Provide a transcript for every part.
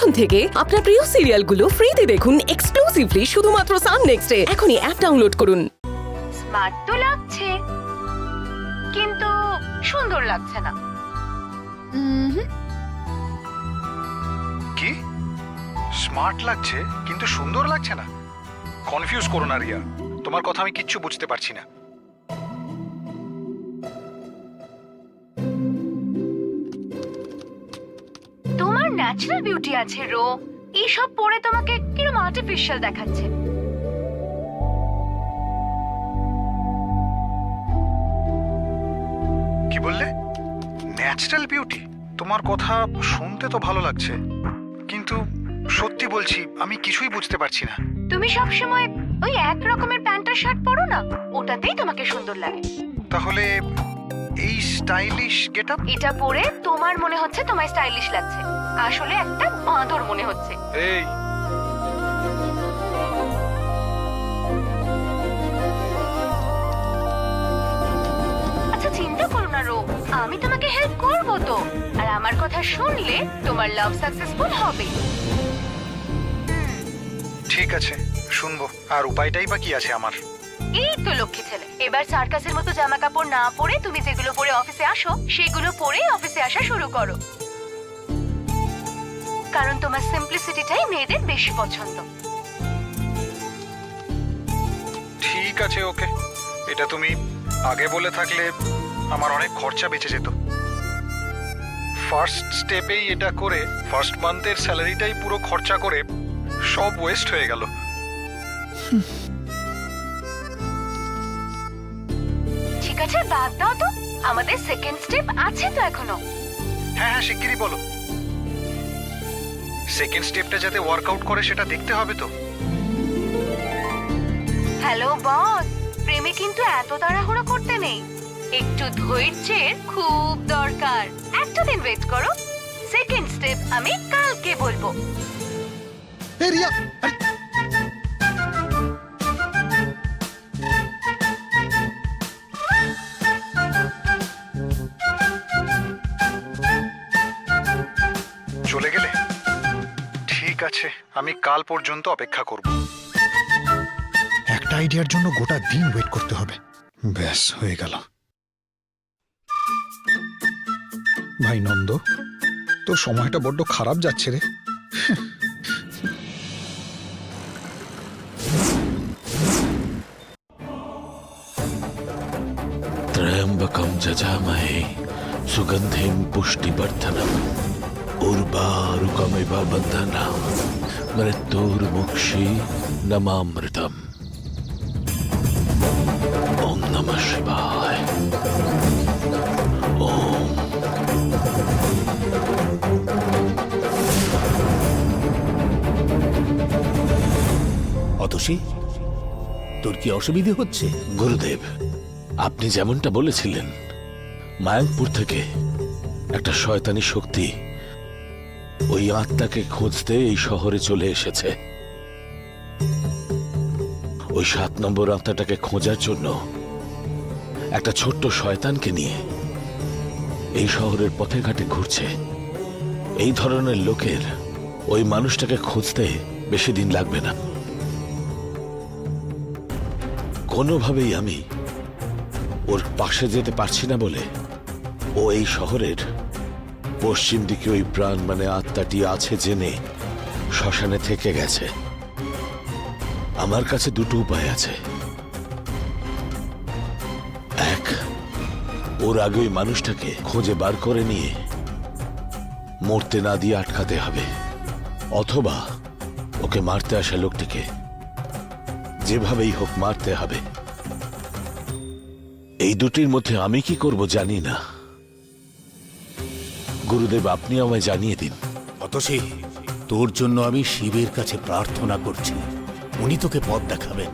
এখন থেকে আপনার প্রিয় সিরিয়ালগুলো ফ্রিতে দেখুন এক্সক্লুসিভলি শুধুমাত্র সান নেক্সটে। এখনই অ্যাপ ডাউনলোড করুন। স্মার্ট তো লাগছে, কিন্তু সুন্দর লাগছে না। কি স্মার্ট লাগছে কিন্তু সুন্দর লাগছে না? কনফিউজ করো না রিয়া, তোমার কথা আমি কিচ্ছু বুঝতে পারছি না। তোমার ন্যাচারাল বিউটি আছে রো, এইসব পরে তোমাকে কিরকম আর্টিফিশিয়াল দেখাচ্ছে। কি বললে? Natural beauty? তোমার কথা শুনতে তো ভালো লাগছে, কিন্তু সত্যি বলছি আমি কিছুই বুঝতে পারছি না। তুমি সবসময় ওই এক রকমের প্যান্ট আর শার্ট পরো না, ওটাতেই তোমাকে সুন্দর লাগে। তাহলে এই স্টাইলিশ গেটআপ? এটা পরে তোমার মনে হচ্ছে তোমায় স্টাইলিশ লাগছে, আসলে একটা বাঁদর মনে হচ্ছে। এই আচ্ছা চিন্তা করো না রো, আমি তোমাকে হেল্প করবো তো, আর আমার কথা শুনলে তোমার লাভ সাকসেসফুল হবে। ঠিক আছে, শুনবো। আর উপায়টাই বা কি আছে আমার? এই তো লক্ষ্মী ছেলে, এবার সার্কাসের মতো জামা কাপড় না পরে তুমি যেগুলো পরে অফিসে আসো সেগুলো পরেই অফিসে আসা শুরু করো, কারণ তোমার সিম্পলিসিটিটাই মেয়েদের বেশি পছন্দ। ঠিক আছে, ওকে। এটা তুমি আগে বলে থাকলে আমার অনেক খরচা বেঁচে যেত। ফার্স্ট স্টেপেই এটা করে ফার্স্ট মান্থের স্যালারিটাই পুরো খরচা করে সব ওয়েস্ট হয়ে গেল। ঠিক আছে বাদ দাও তো, আমাদের সেকেন্ড স্টেপ আছে তো এখনো। হ্যাঁ হ্যাঁ, শিগগিরই বলো। সেকেন্ড স্টেপটা যাতে ওয়ার্কআউট করে সেটা দেখতে হবে তো। হ্যালো বস, প্রেমে কিন্তু এত তাড়াহুড়ো করতে নেই, একটু ধৈর্যের খুব দরকার। একটা দিন ওয়েট করো, সেকেন্ড স্টেপ আমি কালকে বলবো। রিয়া, চলে গেলে? ঠিক আছে, আমি কাল পর্যন্ত অপেক্ষা করব। একটা আইডিয়ার জন্য গোটা দিন ওয়েট করতে হবে। ব্যাস হয়ে গেল। ভাই নন্দ, তোর সময়টা বড্ড খারাপ যাচ্ছে রে। ত্রয়ম্বকম যজামহে সুগন্ধিম পুষ্টিবর্ধনম উর্বারুকমিব বন্ধনাম মৃত্যুর্মুক্ষী নমামৃতম। ওম নমঃ শিবায়। ওম। অতসী, তোর কি অসুবিধে হচ্ছে? গুরুদেব, আপনি যেমনটা বলেছিলেন, মায়াঙ্কপুর থেকে একটা শয়তানি শক্তি ওই আত্মাকে খুঁজতে এই শহরে চলে এসেছে। ওই 7 নম্বর আত্মাটাকে খোঁজার জন্য একটা ছোট্ট শয়তানকে নিয়ে এই শহরের পথে ঘাটে ঘুরছে। এই ধরনের লোকের ওই মানুষটাকে খুঁজতে বেশি দিন লাগবে না। কোনোভাবেই আমি ওর পাশে যেতে পারছি না বলে ও এই শহরের পশ্চিম দিকে ওই প্রাণ মানে আত্মাটি আছে জেনে শ্মশানে থেকে গেছে। আমার কাছে দুটো উপায় আছে। এক, ওর আগে ওই মানুষটাকে খুঁজে বার করে নিয়ে মরতে না দিয়ে আটকাতে হবে, অথবা ওকে মারতে আসা লোকটিকে যেভাবেই হোক মারতে হবে। এই দুটির মধ্যে আমি কি করব জানি না। গুরুদেব, আপনি আমায় জানিয়ে দিন। অতসী, তোর জন্য আমি শিবের কাছে প্রার্থনা করছি, উনি তোকে পথ দেখাবেন।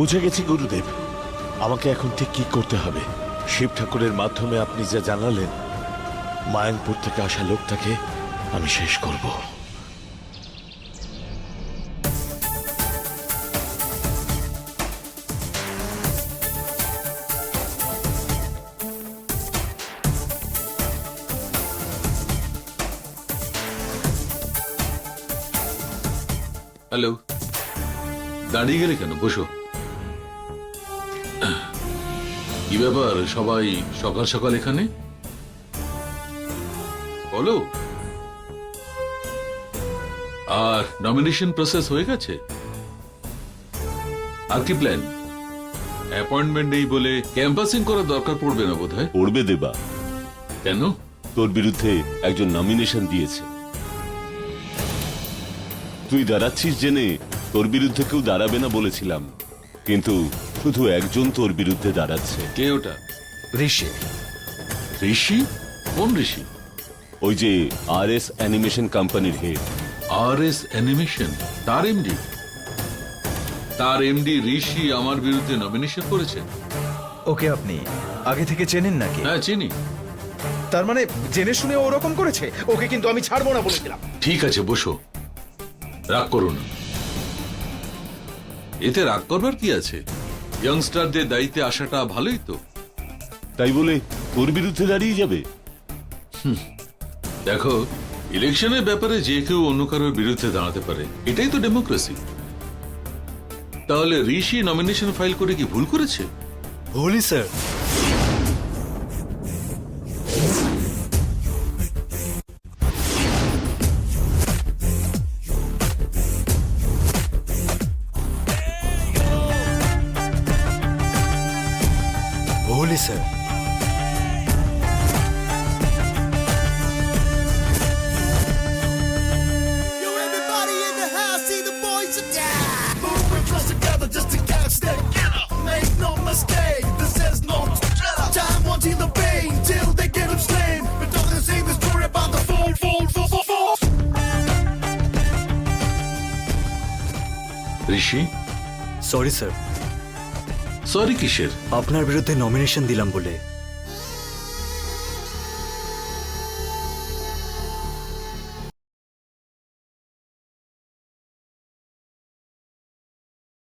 বুঝে গেছি গুরুদেব, আমাকে এখন ঠিক কি করতে হবে। শিব ঠাকুরের মাধ্যমে আপনি যা জানালেন, মায়ানপুর থেকে আসা লোকটাকে আমি শেষ করব। হ্যালো, দাঁড়িয়ে গেলে কেন? বসো। কি ব্যাপার, সবাই সকাল সকাল এখানে? বলো। আর নমিনেশন প্রসেস হয়ে গেছে? আর কি প্ল্যান? অ্যাপয়েন্টমেন্ট নেই বলে ক্যাম্পাসিং করার দরকার পড়বে না বোধহয়। পড়বে দেবা, কেন? তোর বিরুদ্ধে একজন নমিনেশন দিয়েছে। তুই দাঁড়াচ্ছিস জেনে তোর বিরুদ্ধে কেউ দাঁড়াবে না বলেছিলাম, কিন্তু শুধু একজন তোর বিরুদ্ধে দাঁড়াচ্ছে। কে ওটা? ঋষি। ঋষি? কোন ঋষি? ওই যে RS অ্যানিমেশন কোম্পানির হেড। RS অ্যানিমেশন, তার এমডি? তার এমডি ঋষি আমার বিরুদ্ধে নমিনেশন করেছেন? ওকে আপনি আগে থেকে চেনেন নাকি? হ্যাঁ, চিনি। তার মানে জেনে শুনে ওরকম করেছে? ওকে কিন্তু আমি ছাড়বো না বলেছিলাম। ঠিক আছে, বসো, রাগ করো না। এতে রাগ করবার কি আছে? ইয়ংস্টারদের দায়িত্বে আসাটা ভালোই তো। তাই বলে তোর বিরুদ্ধে দাঁড়িয়ে যাবে? দেখো, ইলেকশনের ব্যাপারে যে কেউ অন্য কারোর বিরুদ্ধে দাঁড়াতে পারে, এটাই তো ডেমোক্রেসি। তাহলে ঋষি নমিনেশন ফাইল করে কি ভুল করেছে? ভুলই স্যার। ভুলই sir. Everybody in the house, see the boys are down. Moving close together just to catch that. Make no mistake, this is no time wanting the pain till they get them slain. But don't they sing the story about the fall. Rishi, sorry sir, sorry কিসের? আপনার বিরুদ্ধে nomination দিলাম বলে